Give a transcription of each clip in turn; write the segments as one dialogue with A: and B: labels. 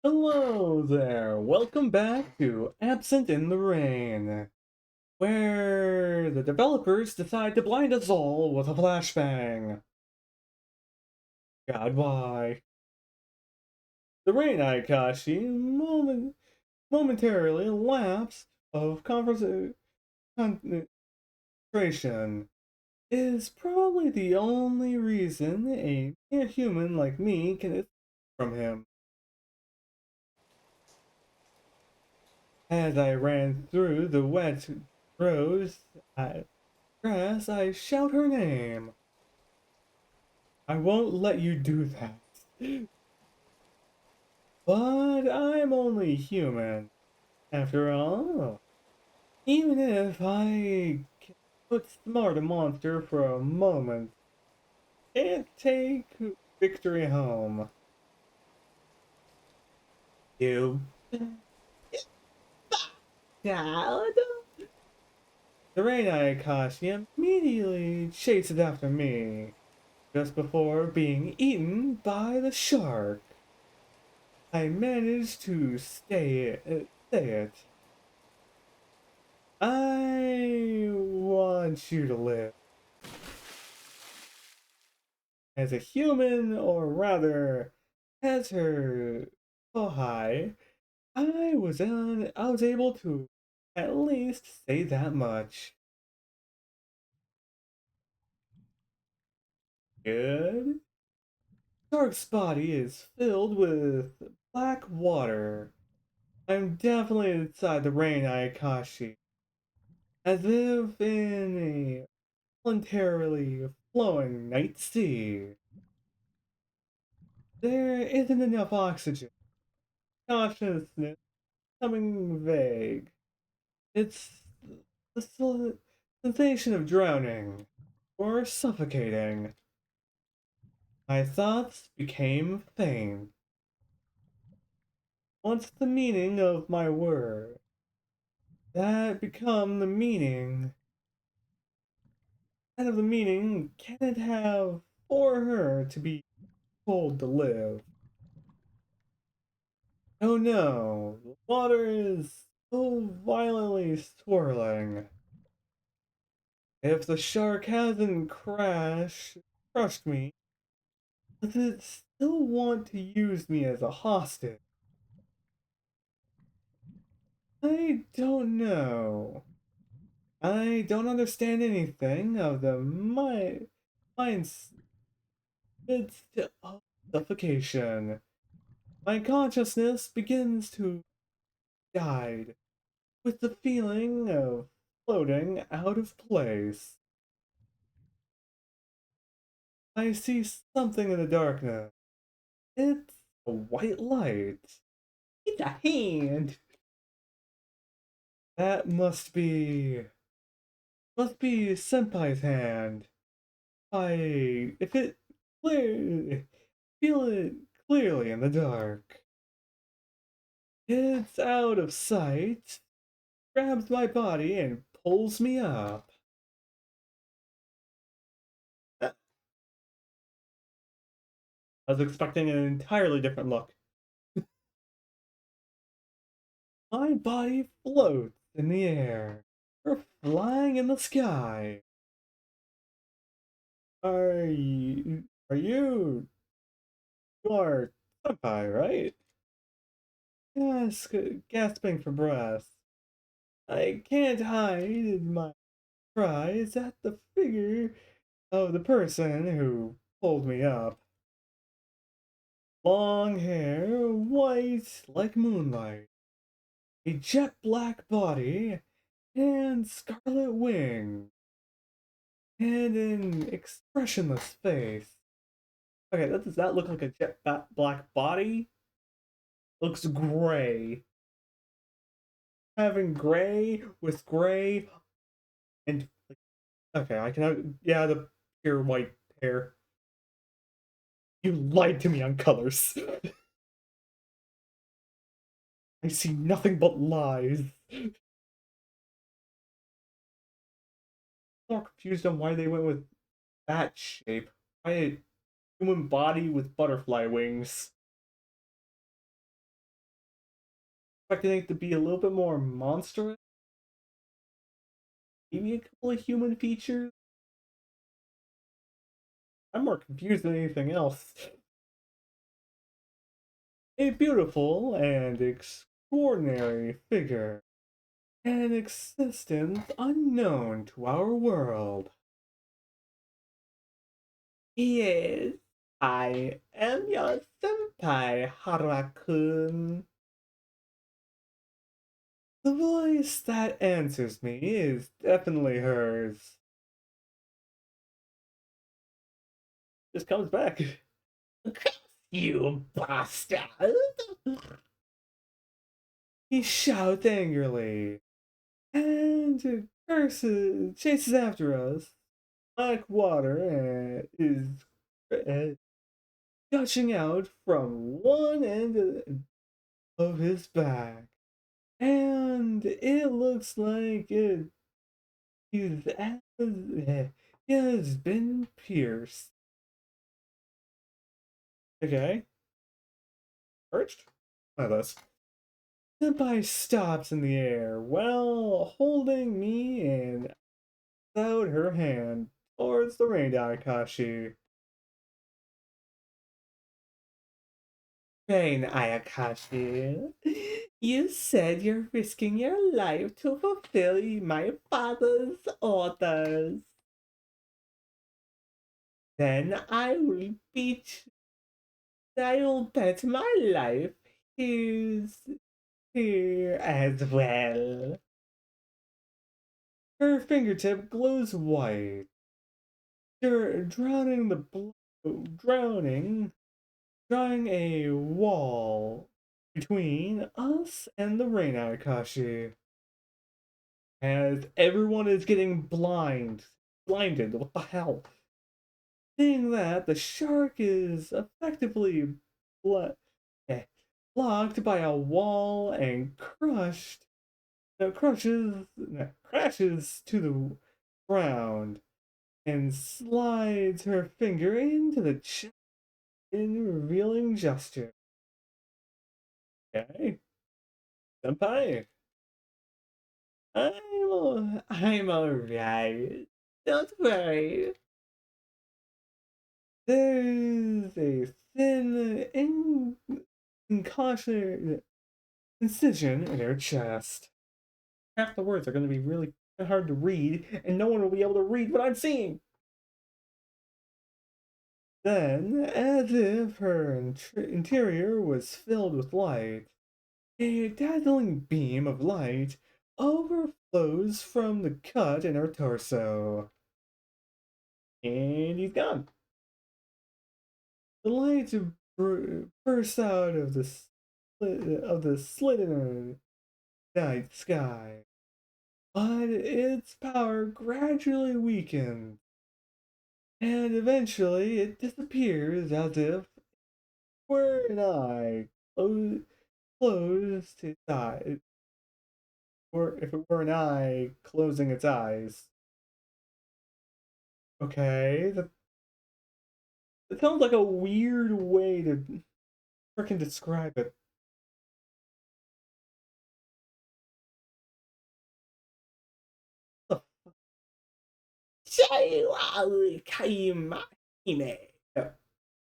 A: Hello there! Welcome back to Absent in the Rain, where the developers decide to blind us all with a flashbang. God, why? The Rain Ayakashi momentarily lapsed of concentration is probably the only reason a mere human like me can escape from him. As I ran through the wet rose grass, I shout her name. I won't let you do that. But I'm only human, after all. Even if I can outsmart a monster for a moment, can't take victory home. You bastard! The Rainai Akashi immediately chases after me, just before being eaten by the shark. I managed to stay it. I want you to live. As a human, or rather, as her Kohai, I was able to at least say that much. Good. Shark's body is filled with black water. I'm definitely inside the rain Ayakashi, as if in a voluntarily flowing night sea. There isn't enough oxygen. Consciousness becoming vague. It's the sensation of drowning or suffocating. My thoughts became faint. What's the meaning of my word? That become the meaning. Kind of the meaning can it have for her to be told to live? Oh no, the water is so violently swirling. If the shark hasn't crushed me, does it still want to use me as a hostage? I don't know. I don't understand anything of the mind's it's of suffocation. My consciousness begins to guide with the feeling of floating out of place. I see something in the darkness. It's a white light. It's a hand. That must be Senpai's hand. I if it clear feel it clearly in the dark. It's out of sight, grabs my body and pulls me up. I was expecting an entirely different look. My body floats in the air. We're flying in the sky. Are you you are Senpai, right? Yes, gasping for breath. I can't hide my surprise at the figure of the person who pulled me up. Long hair, white like moonlight, a jet black body, and scarlet wings, and an expressionless face. Okay, does that look like a black body? Looks gray. Having gray with gray and okay, I can yeah, the pure white hair. You lied to me on colors. I see nothing but lies. I'm more confused on why they went with that shape. Why a human body with butterfly wings? expecting it to be a little bit more monstrous. Maybe a couple of human features. I'm more confused than anything else. A beautiful and extraordinary figure. An existence unknown to our world. Yes, I am your senpai, Harakun. The voice that answers me is definitely hers. Just comes back. You bastard! He shouts angrily and curses, chases after us. Black water is gushing out from one end of his back, and it looks like he's he has been pierced. Okay, perched. My this. Senpai stops in the air while holding me and out her hand towards the rain Ayakashi. Rain Ayakashi, you said you're risking your life to fulfill my father's orders. Then I will bet my life is here as well. Her fingertip glows white, drowning drawing a wall between us and the rain Ayakashi. As everyone is getting blinded. What the hell? Seeing that, the shark is effectively eh, blocked by a wall and crashes to the ground and slides her finger into the chest in a revealing gesture. Okay, senpai, I'm alright. Don't worry. There's a thin incision in her chest. Half the words are going to be really hard to read, and no one will be able to read what I'm seeing. Then, as if her interior was filled with light, a dazzling beam of light overflows from the cut in her torso. And he's gone. The light bursts out of the slit in her night sky, but its power gradually weakens, and eventually it disappears as if were an eye closed its eye, or if it were an eye closing its eyes. Okay, that sounds like a weird way to freaking describe it.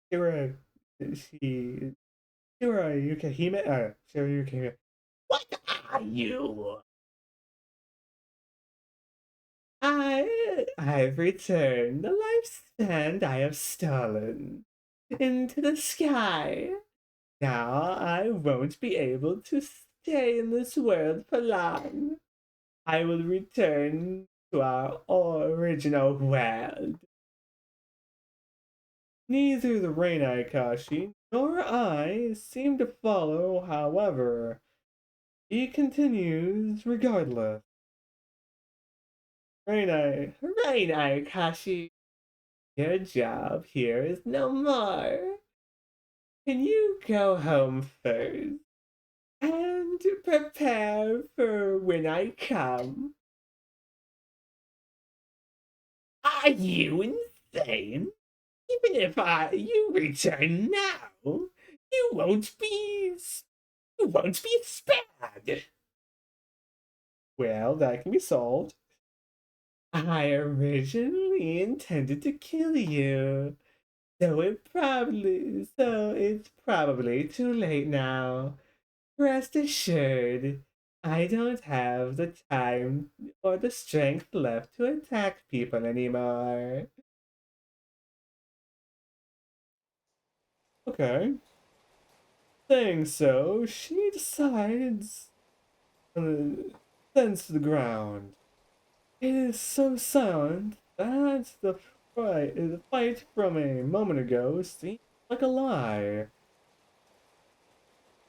A: Shira, she, Shira Yukihime, Shira Yukihime. What are you? I've returned the lifespan I have stolen into the sky. Now I won't be able to stay in this world for long. I will return to our original world. Neither the Rain Ayakashi nor I seem to follow, however. He continues regardless. Rain Ayakashi, your job here is no more. Can you go home first and prepare for when I come? Are you insane? Even if you return now, you won't be spared.
B: bad.
A: Well, that can be solved.
B: I originally intended to kill you, so it's probably too late now. Rest assured, I don't have the time or the strength left to attack people anymore.
A: Okay. Saying so, she decides to descends to the ground. It is so silent that the fight from a moment ago seems like a lie.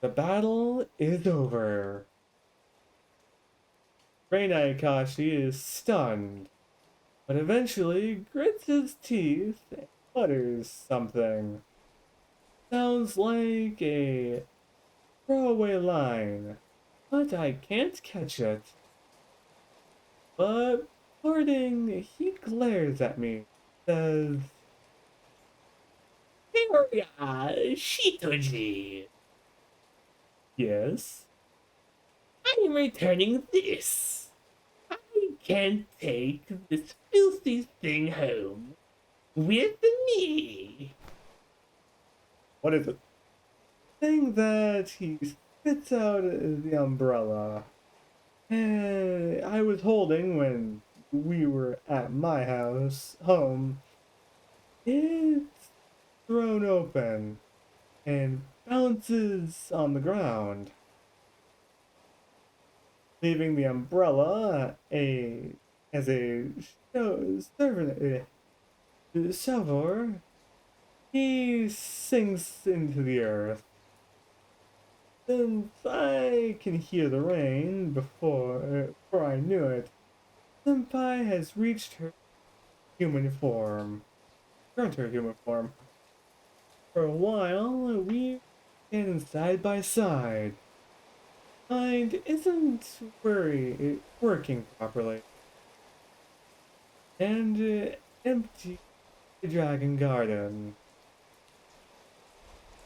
A: The battle is over. Rei Akashi is stunned, but eventually grits his teeth and mutters something. Sounds like a throwaway line, but I can't catch it. But parting, he glares at me, says,
B: Furia Shitoji,
A: yes.
B: I am returning this. I can't take this filthy thing home with me.
A: What is it? Saying that he spits out the umbrella I was holding when we were at my home. It's thrown open and bounces on the ground, leaving the umbrella a as a servant shovel. He sinks into the earth. Since I can hear the rain before I knew it, Senpai has reached her human form. Returned to her human form. For a while, we stand side by side. Mind isn't working properly, and empty the dragon garden.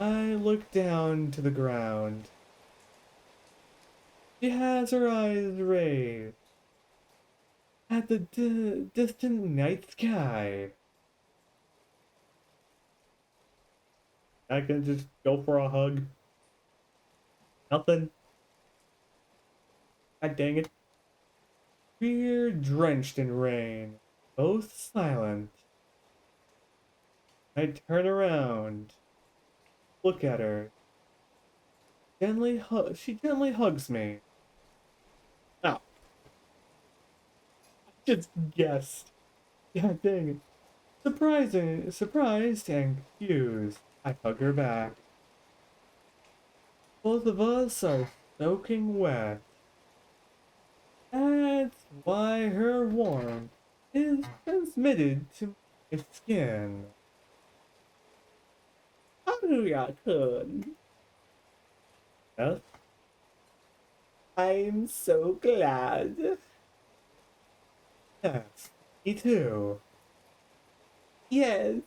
A: I look down to the ground. She has her eyes raised at the distant night sky. I can just go for a hug. Nothing. God dang it. We're drenched in rain, both silent. I turn around, look at her. She gently hugs me. Oh, I just guessed. God dang it. Surprised and confused. I hug her back. Both of us are soaking wet. That's why her warmth is transmitted to my skin.
B: Haruya-kun,
A: Yes,
B: I'm so glad.
A: yes, me too.
B: Yes,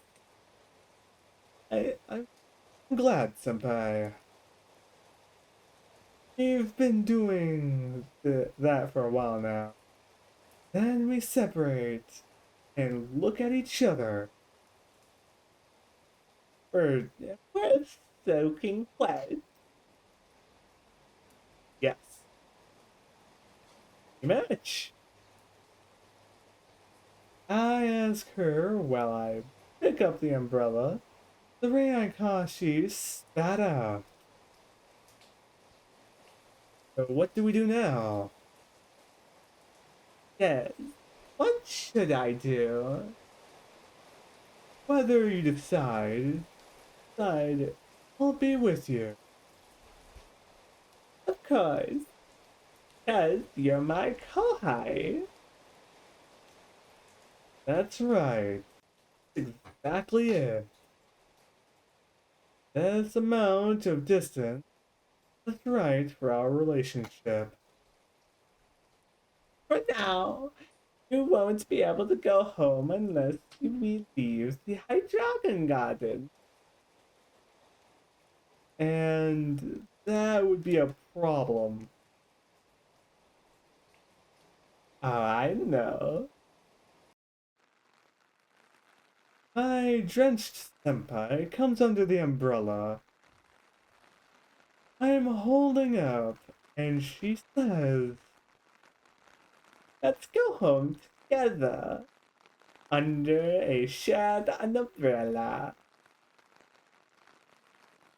A: I'm glad, Senpai. We've been doing that for a while now. Then we separate and look at each other. Or,
B: we're soaking wet.
A: yes, you match. I ask her while I pick up the umbrella. The Rei Kashi spat out. So what do we do now?
B: Yes, what should I do?
A: Whether you decide, I'll be with you.
B: Of course, because you're my kohai.
A: That's right. Exactly it. This amount of distance is right for our relationship.
B: For now, you won't be able to go home unless we leave the Hydrogen Garden.
A: And that would be a problem. Oh, I know. My drenched senpai comes under the umbrella I'm holding up, and she says, let's go home together under a shared umbrella.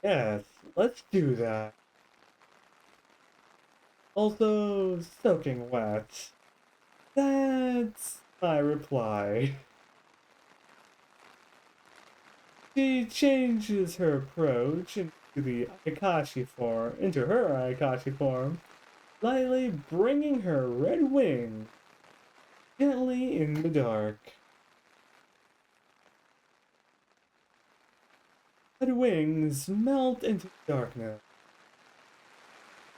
A: Yes, let's do that. Also soaking wet. That's my reply. She changes her approach into her Aikashi form, lightly bringing her red wing gently in the dark. Red wings melt into darkness,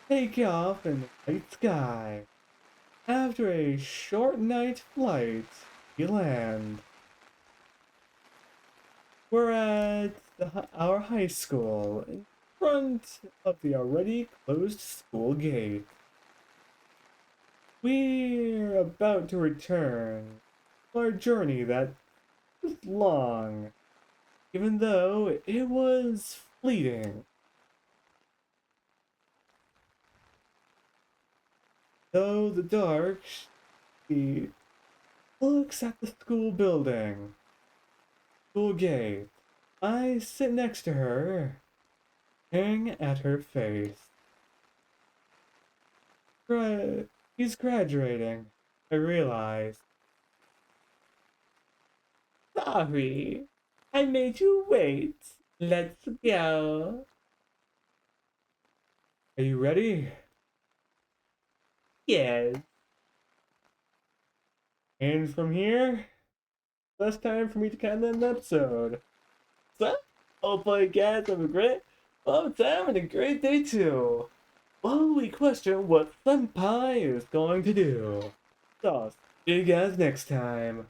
A: take off in the night sky. After a short night flight, we land. We're at our high school, in front of the already closed school gate. We're about to return to our journey that was long, even though it was fleeting. Though the dark, she looks at the school building, school gate. I sit next to her, staring at her face. He's graduating, I realize. Sorry, I made you wait. Let's go. Are you ready? Yes. And from here, less time for me to count an episode. So, hopefully you guys have a great time and a great day too. While we question what Senpai is going to do. So, see you guys next time.